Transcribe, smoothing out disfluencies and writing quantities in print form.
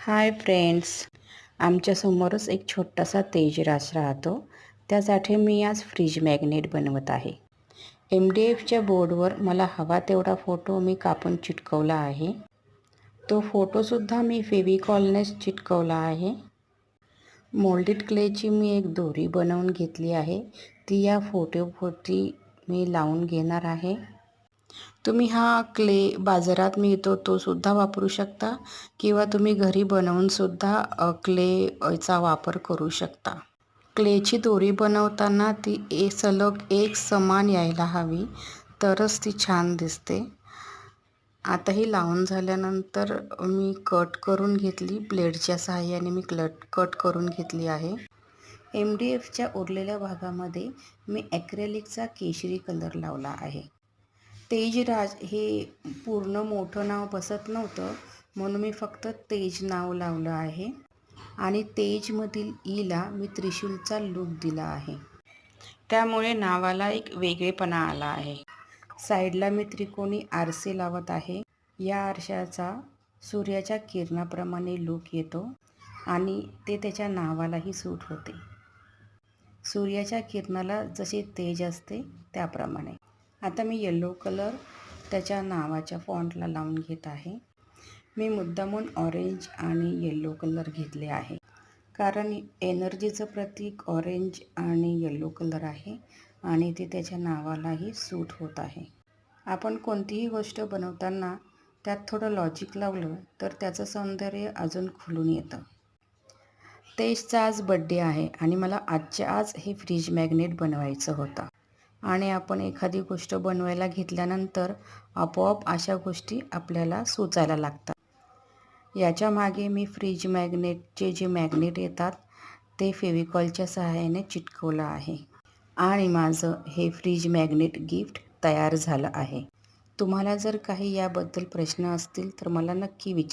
Hi friends, आमच्यासमोरच एक छोटासा तेजराज राहतो. त्यासाठी मी आज फ्रीज मॅग्नेट बनवत आहे. MDFच्या बोर्डवर मला हवा तेवढा फोटो मी कापून चिटकवला आहे. तो फोटोसुद्धा मी फेविकॉलनेच चिटकवला आहे. मोल्डेड क्लेची मी एक दोरी बनवून घेतली आहे. ती या फोटोभोवती मी लावून घेणार आहे. तुम्ही हा क्ले बाजारात मिळतो तो सुद्धा वापरू शकता किंवा तुम्ही घरी बनवूनसुद्धा क्लेचा वापर करू शकता. क्लेची दोरी बनवताना ती सलग एक समान यायला हवी, तरच ती छान दिसते. आता ही लावून झाल्यानंतर मी कट करून घेतली. ब्लेडच्या सहाय्याने मी कट करून घेतली आहे. MDFच्या उरलेल्या भागामध्ये मी ॲक्रेलिकचा केशरी कलर लावला आहे. तेजराज हे पूर्ण मोठं नाव बसत नव्हतं, म्हणून मी फक्त तेज नाव लावलं आहे आणि तेजमधील ईला मी त्रिशूलचा लूक दिला आहे. त्यामुळे नावाला एक वेगळेपणा आला आहे. साईडला मी त्रिकोणी आरसे लावत आहे. या आरशाचा सूर्याच्या किरणाप्रमाणे लूक येतो आणि ते त्याच्या नावालाही सूट होते. सूर्याच्या किरणाला जसे तेज असते त्याप्रमाणे. आता मी येलो कलर त्याच्या नावाच्या फॉन्टला लावून घेत आहे. मी मुद्दामून ऑरेंज आणि येलो कलर घेतले आहे, कारण एनर्जीचं प्रतीक ऑरेंज आणि येलो कलर आहे आणि ते त्याच्या नावालाही सूट होत आहे. आपण कोणतीही गोष्ट बनवताना त्यात थोडं लॉजिक लावलं तर त्याचं सौंदर्य अजून खुलून येतं. तेजचा आज बड्डे आहे आणि मला आजच्या आज हे फ्रीज मॅग्नेट बनवायचं होतं आणि आपण एखादी गोष्ट बनवायला घेतल्यानंतर आपोआप अशा गोष्टी आपल्याला सुचायला लागतात. याच्या मागे मी फ्रीज मॅग्नेटचे जे मॅग्नेट येतात ते फेविकॉलच्या सहाय्याने चिटकवलं आहे आणि माझं हे फ्रीज मॅग्नेट गिफ्ट तयार झालं आहे. तुम्हाला जर काही याबद्दल प्रश्न असतील तर मला नक्की विचारा.